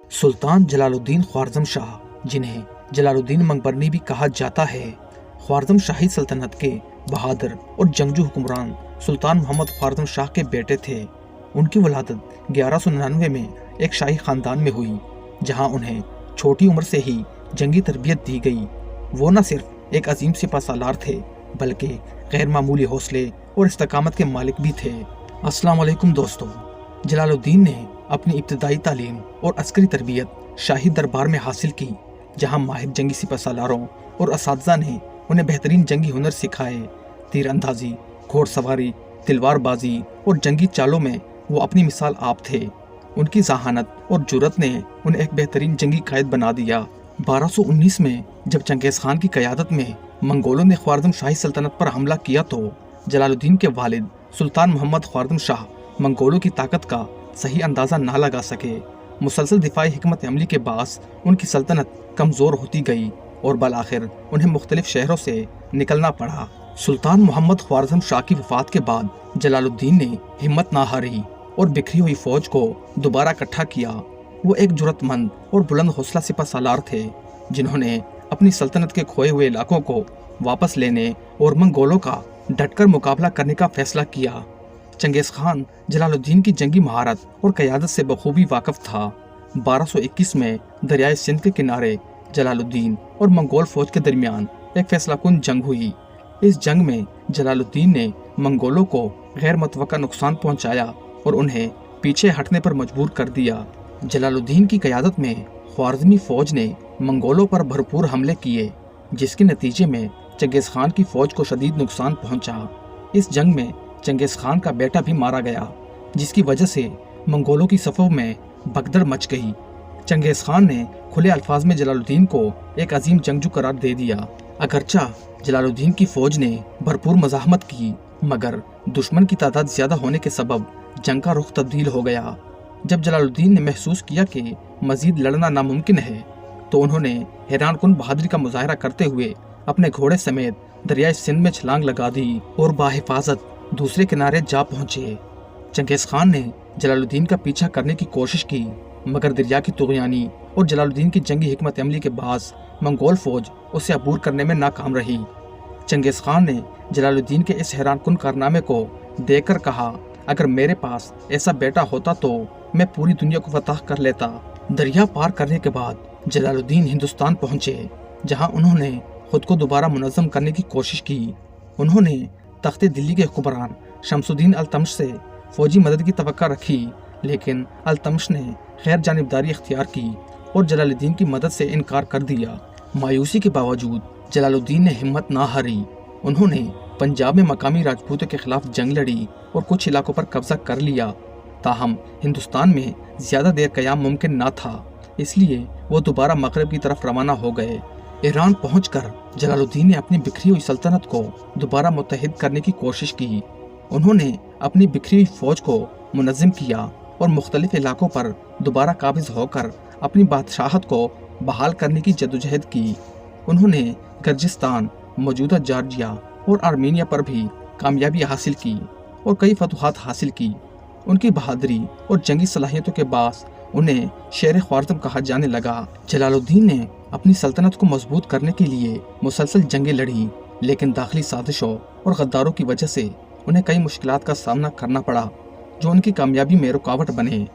सुल्तान जलालुद्दीन ख्वारज़म शाह, जिन्हें जलालुद्दीन मंगबरनी भी कहा जाता है, ख्वारज़म शाही सल्तनत के बहादुर और जंगजू हुक्मरान सुल्तान मोहम्मद ख्वारज़म शाह के बेटे थे। उनकी वलादत 1199 में एक शाही खानदान में हुई, जहां उन्हें छोटी उम्र से ही जंगी तरबियत दी गई। वो न सिर्फ एक अजीम सिपहसालार थे, बल्कि गैर मामूली हौसले और इस्तकामत के मालिक भी थे। अस्सलाम वालेकुम दोस्तों, जलालुद्दीन ने अपनी इब्तदाई तालीम और अस्करी तरबियत शाही दरबार में हासिल की, जहां माहिर जंगी सिपहसालारों और असातिज़ा ने उन्हें बेहतरीन जंगी हुनर सिखाए। तीर अंदाजी, घोड़सवारी, तलवारबाजी और जंगी चालों में वो अपनी मिसाल आप थे। उनकी जहानत और जुर्रत ने उन्हें एक बेहतरीन जंगी कायद बना दिया। 1219 में जब चंगेज़ खान की क़यादत में मंगोलों ने ख्वारज़म शाही सल्तनत पर हमला किया, तो जलालुद्दीन के वालिद सुल्तान मोहम्मद ख्वारज़म शाह मंगोलों की ताकत का सही अंदाज़ा ना लगा सके। मुसलसल दिफाई हिकमत अमली के बास उनकी सल्तनत कमज़ोर होती गई और बलाखिर उन्हें मुख्तलिफ शहरों से निकलना पड़ा। सुल्तान मोहम्मद ख्वारज़म शाह की वफ़ात के बाद जलालुद्दीन ने हिम्मत ना हारी और बिखरी हुई फौज को दोबारा इकट्ठा किया। वो एक जुर्रतमंद और बुलंद हौसला सिपहसालार थे, जिन्होंने अपनी सल्तनत के खोए हुए इलाकों को वापस लेने और मंगोलों का डटकर मुकाबला करने का फैसला किया। चंगेज़ खान जलालुद्दीन की जंगी महारत और क़यादत से बखूबी वाकिफ था। 1221 में दरियाए सिंध के किनारे जलालुद्दीन और मंगोल फौज के दरमियान एक फैसलाकुन जंग हुई। इस जंग में जलालुद्दीन ने मंगोलों को गैर मुतवक्का नुकसान पहुंचाया और उन्हें पीछे हटने पर मजबूर कर दिया। जलालुद्दीन की क़यादत में ख्वारज़मी फौज ने मंगोलों पर भरपूर हमले किए, जिसके नतीजे में चंगेज़ खान की फौज को शदीद नुकसान पहुंचा। इस जंग में चंगेज़ खान का बेटा भी मारा गया, जिसकी वजह से मंगोलों की सफ़ों में भगदड़ मच गई। चंगेज़ खान ने खुले अल्फाज में जलालुद्दीन को एक अजीम जंगजू करार दे दिया। अगरचा जलालुद्दीन की फौज ने भरपूर मज़ाहमत की, मगर दुश्मन की तादाद ज़्यादा होने के सबब जंग का रुख तब्दील हो गया। जब जलालुद्दीन ने महसूस किया कि मज़ीद लड़ना नामुमकिन है, तो उन्होंने हैरानकुन बहादुरी का मुजाहरा करते हुए अपने घोड़े समेत दरियाए सिंध में छलांग लगा दी और बाहिफाजत दूसरे किनारे जा पहुंचे। चंगेज़ खान ने जलालुद्दीन का पीछा करने की कोशिश की, मगर दरिया की तुग़यानी और जलालुद्दीन की जंगी हिकमत अमली के बास मंगोल फौज उसे अबूर करने में नाकाम रही। चंगेज़ खान ने जलालुद्दीन के इस हैरानकुन कारनामे को देखकर कहा, अगर मेरे पास ऐसा बेटा होता तो मैं पूरी दुनिया को फतह कर लेता। दरिया पार करने के बाद जलालुद्दीन हिंदुस्तान पहुंचे, जहां उन्होंने खुद को दोबारा मुनज़्ज़म करने की कोशिश की। उन्होंने तख्ते दिल्ली के हुक्मरान शमसुद्दीन अल्तमश से फौजी मदद की तवक्का रखी, लेकिन अल्तमश ने गैर जानिबदारी इख्तियार की और जलालुद्दीन की मदद से इनकार कर दिया। मायूसी के बावजूद जलालुद्दीन ने हिम्मत ना हारी। उन्होंने पंजाब में मकामी राजपूतों के खिलाफ जंग लड़ी और कुछ इलाकों पर कब्जा कर लिया। ताहम हिंदुस्तान में ज़्यादा देर क़याम मुमकिन ना था, इसलिए वो दोबारा मगरब की तरफ रवाना हो गए। ईरान पहुंचकर जलालुद्दीन ने अपनी बिखरी हुई सल्तनत को दोबारा मुत्तहिद करने की कोशिश की। उन्होंने अपनी बिखरी हुई फौज को मुनज़्ज़म किया और मुख्तलिफ इलाकों पर दोबारा काबिज़ होकर अपनी बादशाहत को बहाल करने की जदोजहद की। उन्होंने गर्जिस्तान, मौजूदा जॉर्जिया और आर्मीनिया पर भी कामयाबी हासिल की और कई फतूहात हासिल की। उनकी बहादुरी और जंगी सलाहियतों के बास उन्हें शेर ख्वारज़म कहा जाने लगा। जलालुद्दीन ने अपनी सल्तनत को मजबूत करने के लिए मुसलसल जंगें लड़ी, लेकिन दाखिली साजिशों और गद्दारों की वजह से उन्हें कई मुश्किलात का सामना करना पड़ा, जो उनकी कामयाबी में रुकावट बने।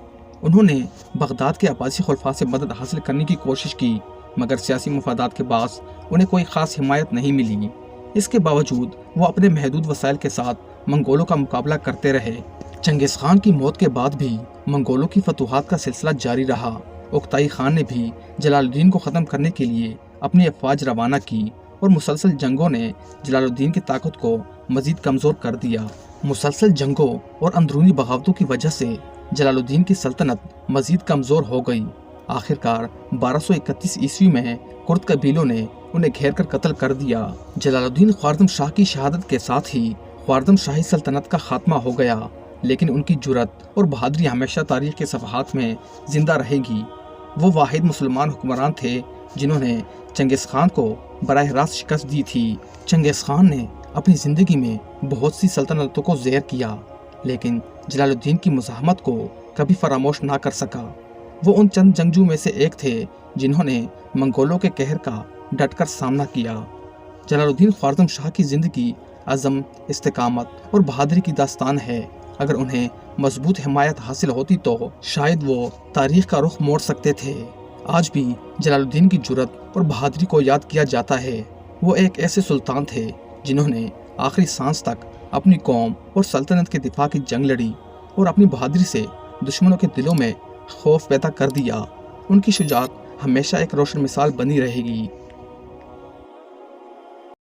उन्होंने बगदाद के अब्बासी खुलफा से मदद हासिल करने की कोशिश की, मगर सियासी मफादात के बास उन्हें कोई ख़ास हिमायत नहीं मिली। इसके बावजूद वो अपने महदूद वसाइल के साथ मंगोलों का मुकाबला करते रहे। चंगेज़ खान की मौत के बाद भी मंगोलों की फतूहात का सिलसिला जारी रहा। उक्ताई खान ने भी जलालुद्दीन को ख़त्म करने के लिए अपनी अफवाज रवाना की और मुसलसल जंगों ने जलालुद्दीन की ताकत को मज़ीद कमज़ोर कर दिया। मुसलसल जंगों और अंदरूनी बगावतों की वजह से जलालुद्दीन की सल्तनत मज़ीद कमज़ोर हो गई। आखिरकार 1231 ईस्वी में कुर्द कबीलों ने उन्हें घेर कर कत्ल कर दिया। जलालुद्दीन ख्वारज़म शाह की शहादत के साथ ही ख्वारज़म शाही सल्तनत का खात्मा हो गया, लेकिन उनकी जुर्रत और बहादुरी हमेशा तारीख के सफ़हात में ज़िंदा रहेगी। वो वाहिद मुसलमान हुक्मरान थे जिन्होंने चंगेज़ खान को बराह रास्त शिकस्त दी थी। चंगेज़ खान ने अपनी ज़िंदगी में बहुत सी सल्तनतों को ज़ेर किया, लेकिन जलालुद्दीन की मुज़ाहमत को कभी फरामोश ना कर सका। وہ ان چند جنگجو میں سے ایک تھے جنہوں نے منگولوں کے قہر کا ڈٹ کر سامنا کیا۔ جلال الدین خوارزم شاہ کی زندگی عزم، استقامت اور بہادری کی داستان ہے۔ اگر انہیں مضبوط حمایت حاصل ہوتی تو شاید وہ تاریخ کا رخ موڑ سکتے تھے۔ آج بھی جلال الدین کی جرأت اور بہادری کو یاد کیا جاتا ہے۔ وہ ایک ایسے سلطان تھے جنہوں نے آخری سانس تک اپنی قوم اور سلطنت کے دفاع کی جنگ لڑی اور اپنی بہادری سے دشمنوں کے دلوں میں خوف پیدا کر دیا۔ ان کی شجاعت ہمیشہ ایک روشن مثال بنی رہے گی۔